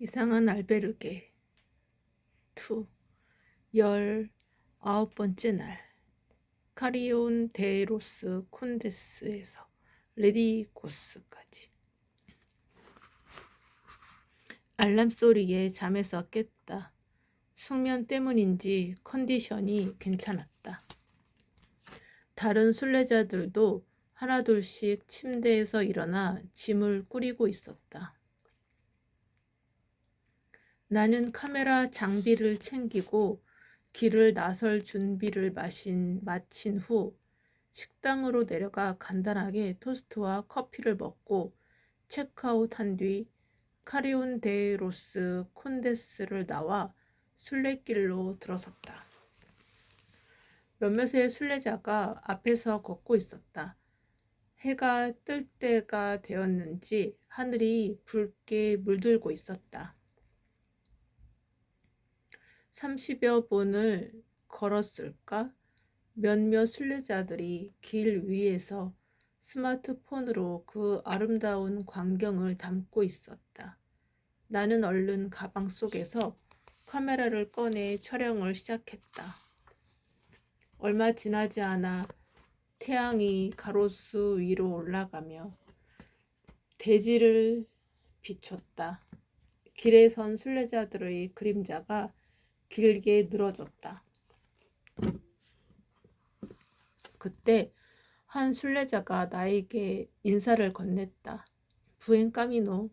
이상한 알베르게 2 19번째 날 카리온 데 로스 콘데스에서 레디고스까지. 알람 소리에 잠에서 깼다. 숙면 때문인지 컨디션이 괜찮았다. 다른 순례자들도 하나둘씩 침대에서 일어나 짐을 꾸리고 있었다. 나는 카메라 장비를 챙기고 길을 나설 준비를 마친 후 식당으로 내려가 간단하게 토스트와 커피를 먹고 체크아웃한 뒤 카리온 데 로스 콘데스를 나와 순례길로 들어섰다. 몇몇의 순례자가 앞에서 걷고 있었다. 해가 뜰 때가 되었는지 하늘이 붉게 물들고 있었다. 30여 분을 걸었을까? 몇몇 순례자들이 길 위에서 스마트폰으로 그 아름다운 광경을 담고 있었다. 나는 얼른 가방 속에서 카메라를 꺼내 촬영을 시작했다. 얼마 지나지 않아 태양이 가로수 위로 올라가며 대지를 비췄다. 길에 선 순례자들의 그림자가 길게 늘어졌다. 그때 한 순례자가 나에게 인사를 건넸다. 부엔 까미노.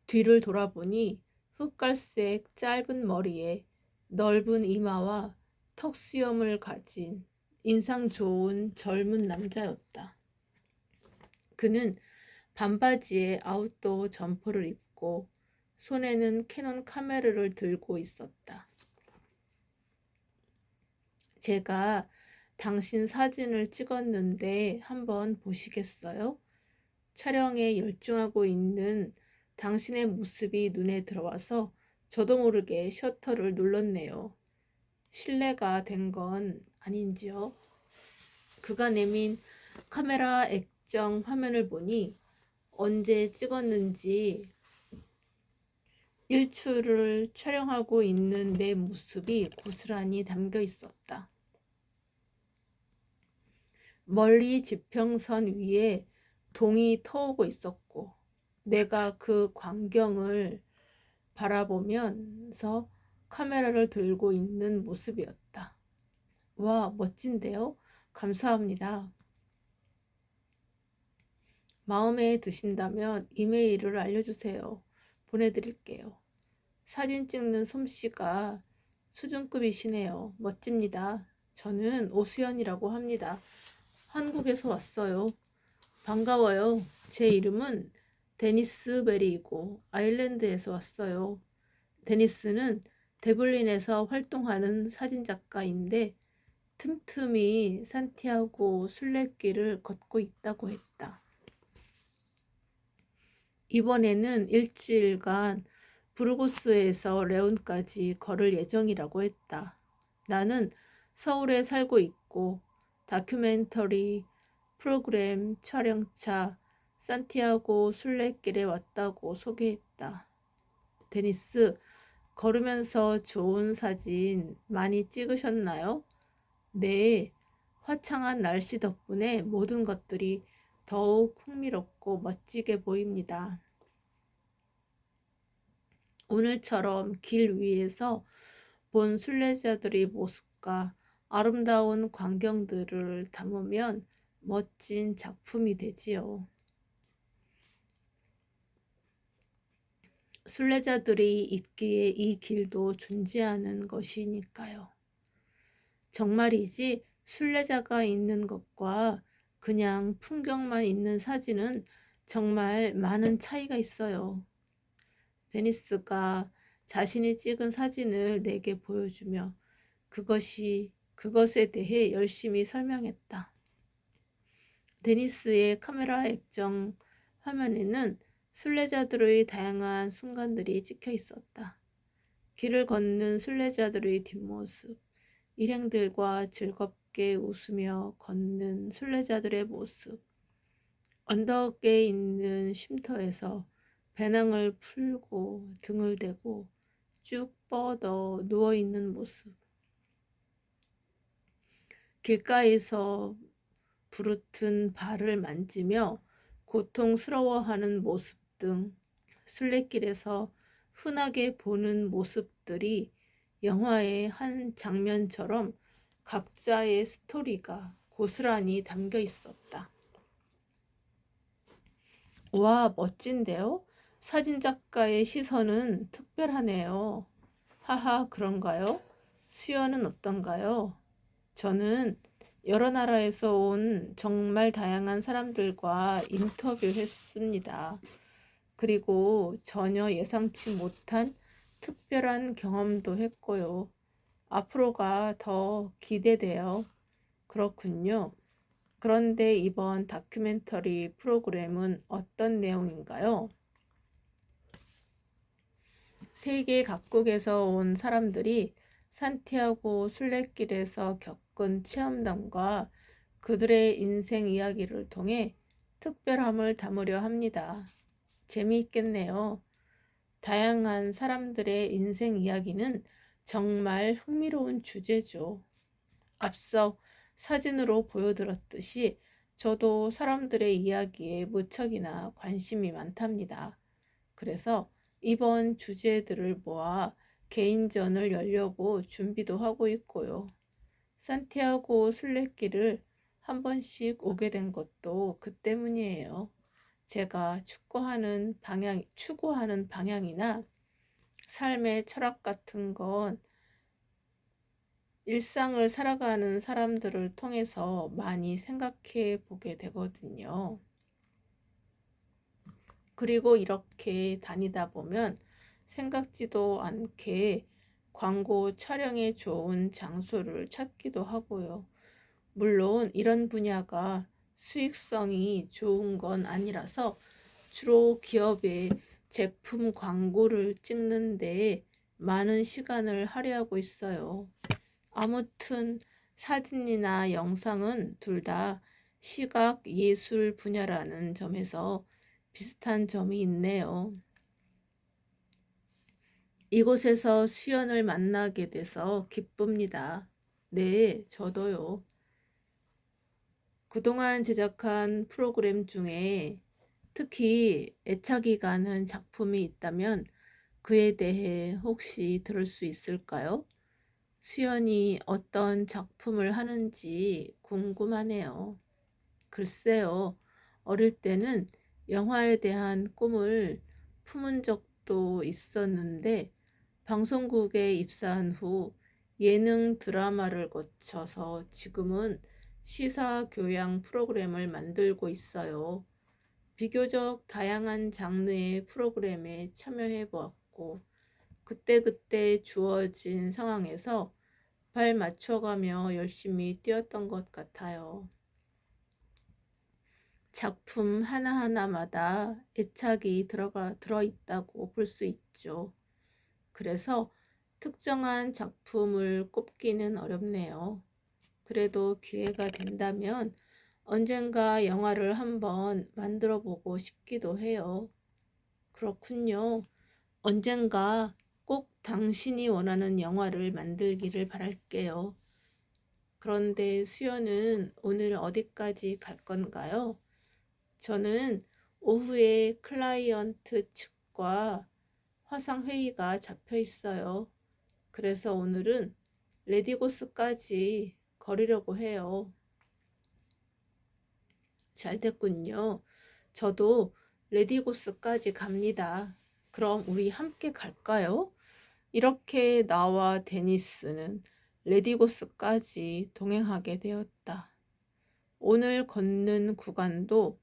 뒤를 돌아보니 흑갈색 짧은 머리에 넓은 이마와 턱수염을 가진 인상 좋은 젊은 남자였다. 그는 반바지에 아웃도어 점퍼를 입고 손에는 캐논 카메라를 들고 있었다. 제가 당신 사진을 찍었는데 한번 보시겠어요? 촬영에 열중하고 있는 당신의 모습이 눈에 들어와서 저도 모르게 셔터를 눌렀네요. 실례가 된 건 아닌지요? 그가 내민 카메라 액정 화면을 보니 언제 찍었는지 일출을 촬영하고 있는 내 모습이 고스란히 담겨 있었다. 멀리 지평선 위에 동이 터오고 있었고 내가 그 광경을 바라보면서 카메라를 들고 있는 모습이었다. 와, 멋진데요? 감사합니다. 마음에 드신다면 이메일을 알려주세요. 보내드릴게요. 사진 찍는 솜씨가 수준급이시네요. 멋집니다. 저는 오수연이라고 합니다. 한국에서 왔어요. 반가워요. 제 이름은 데니스 베리이고 아일랜드에서 왔어요. 데니스는 데블린에서 활동하는 사진작가인데 틈틈이 산티아고 순례길을 걷고 있다고 했다. 이번에는 일주일간 부르고스에서 레온까지 걸을 예정이라고 했다. 나는 서울에 살고 있고 다큐멘터리 프로그램 촬영차 산티아고 순례길에 왔다고 소개했다. 데니스, 걸으면서 좋은 사진 많이 찍으셨나요? 네, 화창한 날씨 덕분에 모든 것들이 더욱 흥미롭고 멋지게 보입니다. 오늘처럼 길 위에서 본 순례자들의 모습과 아름다운 광경들을 담으면 멋진 작품이 되지요. 순례자들이 있기에 이 길도 존재하는 것이니까요. 정말이지 순례자가 있는 것과 그냥 풍경만 있는 사진은 정말 많은 차이가 있어요. 데니스가 자신이 찍은 사진을 내게 보여주며 그것에 대해 열심히 설명했다. 데니스의 카메라 액정 화면에는 순례자들의 다양한 순간들이 찍혀 있었다. 길을 걷는 순례자들의 뒷모습, 일행들과 즐겁게 웃으며 걷는 순례자들의 모습, 언덕에 있는 쉼터에서 배낭을 풀고 등을 대고 쭉 뻗어 누워있는 모습, 길가에서 부르튼 발을 만지며 고통스러워하는 모습 등 순례길에서 흔하게 보는 모습들이 영화의 한 장면처럼 각자의 스토리가 고스란히 담겨 있었다. 와, 멋진데요? 사진작가의 시선은 특별하네요. 하하, 그런가요? 수연은 어떤가요? 저는 여러 나라에서 온 정말 다양한 사람들과 인터뷰했습니다. 그리고 전혀 예상치 못한 특별한 경험도 했고요. 앞으로가 더 기대돼요. 그렇군요. 그런데 이번 다큐멘터리 프로그램은 어떤 내용인가요? 세계 각국에서 온 사람들이 산티아고 순례길에서 겪은 체험담과 그들의 인생 이야기를 통해 특별함을 담으려 합니다. 재미있겠네요. 다양한 사람들의 인생 이야기는 정말 흥미로운 주제죠. 앞서 사진으로 보여드렸듯이 저도 사람들의 이야기에 무척이나 관심이 많답니다. 그래서 이번 주제들을 모아 개인전을 열려고 준비도 하고 있고요. 산티아고 순례길을 한 번씩 오게 된 것도 그 때문이에요. 제가 추구하는 방향이나 삶의 철학 같은 건 일상을 살아가는 사람들을 통해서 많이 생각해 보게 되거든요. 그리고 이렇게 다니다 보면 생각지도 않게 광고 촬영에 좋은 장소를 찾기도 하고요. 물론 이런 분야가 수익성이 좋은 건 아니라서 주로 기업의 제품 광고를 찍는 데 많은 시간을 할애하고 있어요. 아무튼 사진이나 영상은 둘 다 시각 예술 분야라는 점에서 비슷한 점이 있네요. 이곳에서 수연을 만나게 돼서 기쁩니다. 네, 저도요. 그동안 제작한 프로그램 중에 특히 애착이 가는 작품이 있다면 그에 대해 혹시 들을 수 있을까요? 수연이 어떤 작품을 하는지 궁금하네요. 글쎄요, 어릴 때는 영화에 대한 꿈을 품은 적도 있었는데 방송국에 입사한 후 예능 드라마를 거쳐서 지금은 시사 교양 프로그램을 만들고 있어요. 비교적 다양한 장르의 프로그램에 참여해 보았고 그때그때 주어진 상황에서 발 맞춰가며 열심히 뛰었던 것 같아요. 작품 하나하나마다 애착이 들어있다고 볼 수 있죠. 그래서 특정한 작품을 꼽기는 어렵네요. 그래도 기회가 된다면 언젠가 영화를 한번 만들어 보고 싶기도 해요. 그렇군요. 언젠가 꼭 당신이 원하는 영화를 만들기를 바랄게요. 그런데 수연은 오늘 어디까지 갈 건가요? 저는 오후에 클라이언트 측과 화상회의가 잡혀 있어요. 그래서 오늘은 레디고스까지 거리려고 해요. 잘 됐군요. 저도 레디고스까지 갑니다. 그럼 우리 함께 갈까요? 이렇게 나와 데니스는 레디고스까지 동행하게 되었다. 오늘 걷는 구간도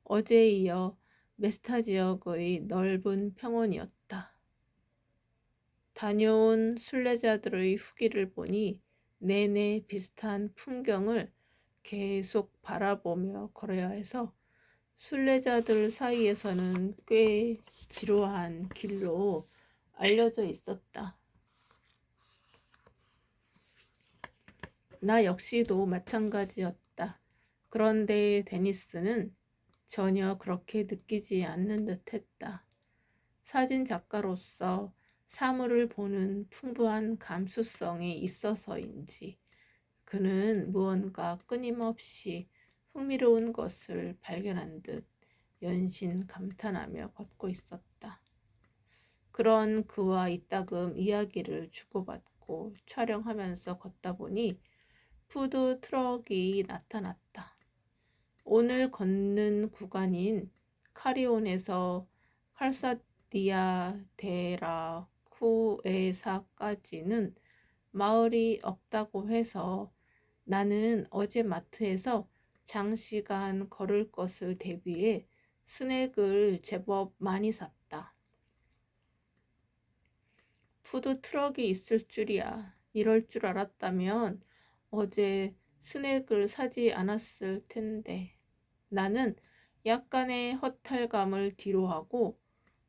어제에 이어 메스타 지역의 넓은 평원이었다. 다녀온 순례자들의 후기를 보니 내내 비슷한 풍경을 계속 바라보며 걸어야 해서 순례자들 사이에서는 꽤 지루한 길로 알려져 있었다. 나 역시도 마찬가지였다. 그런데 데니스는 전혀 그렇게 느끼지 않는 듯 했다. 사진 작가로서 사물을 보는 풍부한 감수성이 있어서인지 그는 무언가 끊임없이 흥미로운 것을 발견한 듯 연신 감탄하며 걷고 있었다. 그런 그와 이따금 이야기를 주고받고 촬영하면서 걷다 보니 푸드 트럭이 나타났다. 오늘 걷는 구간인 카리온에서 칼사디아 데라 쿠에사까지는 마을이 없다고 해서 나는 어제 마트에서 장시간 걸을 것을 대비해 스낵을 제법 많이 샀다. 푸드 트럭이 있을 줄이야. 이럴 줄 알았다면 어제 스낵을 사지 않았을 텐데. 나는 약간의 허탈감을 뒤로하고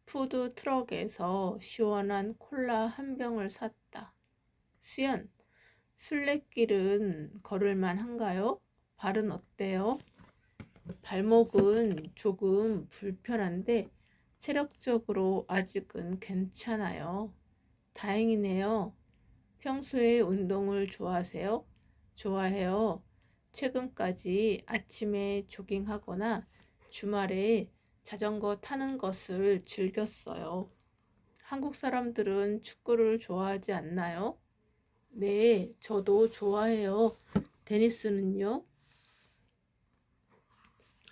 푸드 트럭에서 시원한 콜라 한 병을 샀다. 수연, 순례길은 걸을만 한가요? 발은 어때요? 발목은 조금 불편한데 체력적으로 아직은 괜찮아요. 다행이네요. 평소에 운동을 좋아하세요? 좋아해요. 최근까지 아침에 조깅하거나 주말에 자전거 타는 것을 즐겼어요. 한국 사람들은 축구를 좋아하지 않나요? 네, 저도 좋아해요. 테니스는요?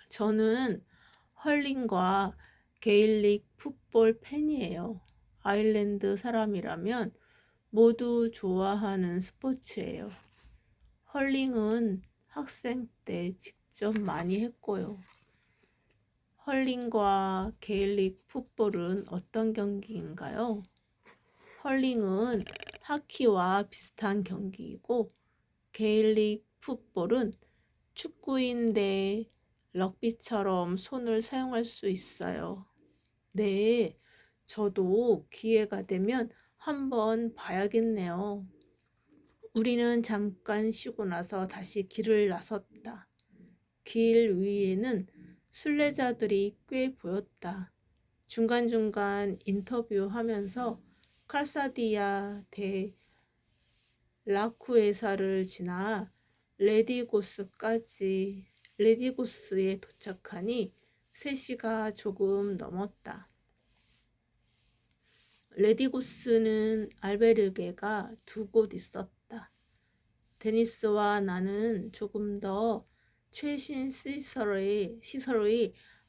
저는 헐링과 게일릭 풋볼 팬이에요. 아일랜드 사람이라면 모두 좋아하는 스포츠예요. 헐링은 학생 때 직접 많이 했고요. 헐링과 게일릭 풋볼은 어떤 경기인가요? 헐링은 하키와 비슷한 경기이고 게일릭 풋볼은 축구인데 럭비처럼 손을 사용할 수 있어요. 네, 저도 기회가 되면 한번 봐야겠네요. 우리는 잠깐 쉬고 나서 다시 길을 나섰다. 길 위에는 순례자들이 꽤 보였다. 중간중간 인터뷰하면서 칼사디아 데 라쿠에사를 지나 레디고스에 도착하니 3시가 조금 넘었다. 레디고스는 알베르게가 2곳 있었다. 데니스와 나는 조금 더 최신 시설의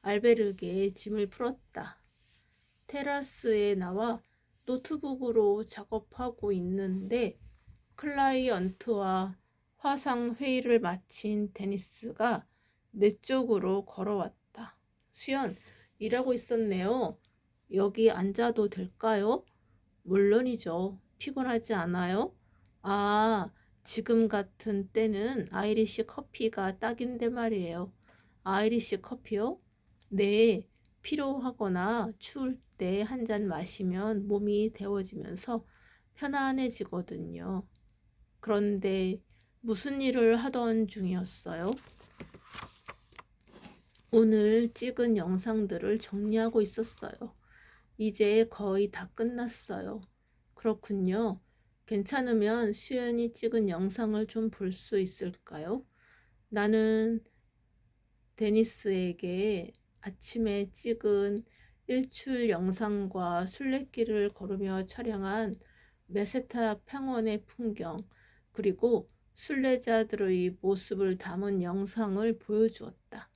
알베르게에 짐을 풀었다. 테라스에 나와 노트북으로 작업하고 있는데 클라이언트와 화상 회의를 마친 데니스가 내 쪽으로 걸어왔다. 수연, 일하고 있었네요. 여기 앉아도 될까요? 물론이죠. 피곤하지 않아요? 아, 지금 같은 때는 아이리시 커피가 딱인데 말이에요. 아이리시 커피요? 네, 피로하거나 추울 때 한 잔 마시면 몸이 데워지면서 편안해지거든요. 그런데 무슨 일을 하던 중이었어요? 오늘 찍은 영상들을 정리하고 있었어요. 이제 거의 다 끝났어요. 그렇군요. 괜찮으면 수연이 찍은 영상을 좀 볼 수 있을까요? 나는 데니스에게 아침에 찍은 일출 영상과 순례길을 걸으며 촬영한 메세타 평원의 풍경, 그리고 순례자들의 모습을 담은 영상을 보여주었다.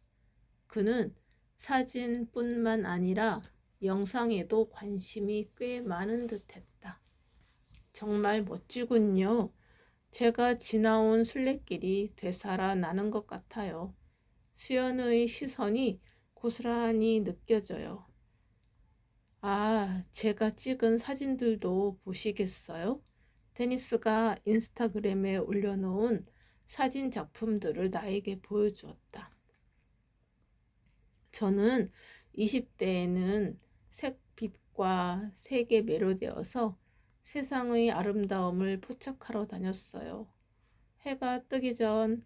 그는 사진뿐만 아니라 영상에도 관심이 꽤 많은 듯했다. 정말 멋지군요. 제가 지나온 순례길이 되살아나는 것 같아요. 수연의 시선이 고스란히 느껴져요. 아, 제가 찍은 사진들도 보시겠어요? 데니스가 인스타그램에 올려놓은 사진 작품들을 나에게 보여주었다. 저는 20대에는 색빛과 색에 매료되어서 세상의 아름다움을 포착하러 다녔어요. 해가 뜨기 전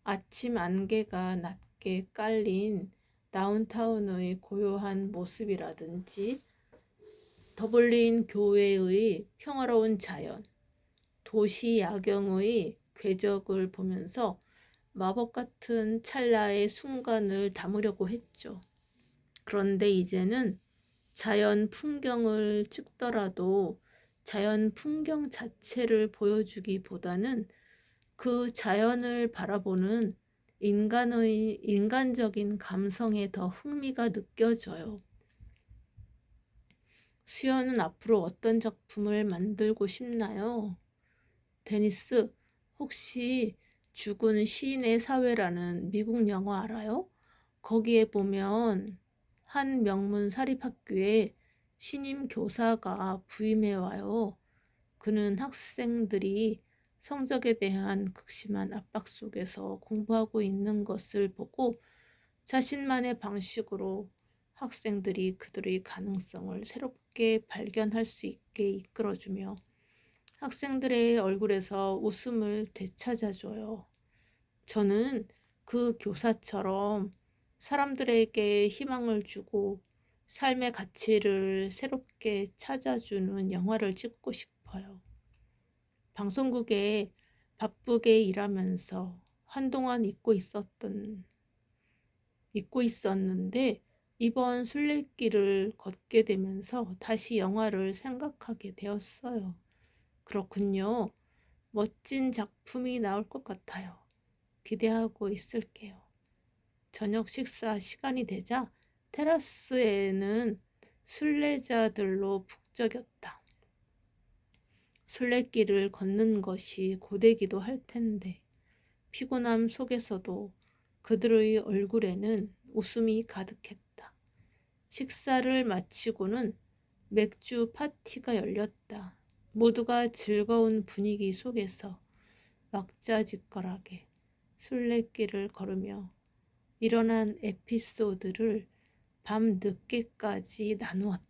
아침 안개가 낮게 깔린 다운타운의 고요한 모습이라든지 더블린 교회의 평화로운 자연, 도시 야경의 궤적을 보면서 마법 같은 찰나의 순간을 담으려고 했죠. 그런데 이제는 자연 풍경을 찍더라도 자연 풍경 자체를 보여주기보다는 그 자연을 바라보는 인간적인 감성에 더 흥미가 느껴져요. 수연은 앞으로 어떤 작품을 만들고 싶나요? 데니스, 혹시 죽은 시인의 사회라는 미국 영화 알아요? 거기에 보면 한 명문 사립학교에 신임 교사가 부임해 와요. 그는 학생들이 성적에 대한 극심한 압박 속에서 공부하고 있는 것을 보고 자신만의 방식으로 학생들이 그들의 가능성을 새롭게 발견할 수 있게 이끌어주며 학생들의 얼굴에서 웃음을 되찾아줘요. 저는 그 교사처럼 사람들에게 희망을 주고 삶의 가치를 새롭게 찾아주는 영화를 찍고 싶어요. 방송국에 바쁘게 일하면서 한동안 잊고 있었는데 이번 순례길을 걷게 되면서 다시 영화를 생각하게 되었어요. 그렇군요. 멋진 작품이 나올 것 같아요. 기대하고 있을게요. 저녁 식사 시간이 되자 테라스에는 순례자들로 북적였다. 순례길을 걷는 것이 고되기도 할 텐데 피곤함 속에서도 그들의 얼굴에는 웃음이 가득했다. 식사를 마치고는 맥주 파티가 열렸다. 모두가 즐거운 분위기 속에서 왁자지껄하게 순례길을 걸으며 일어난 에피소드를 밤 늦게까지 나누었다.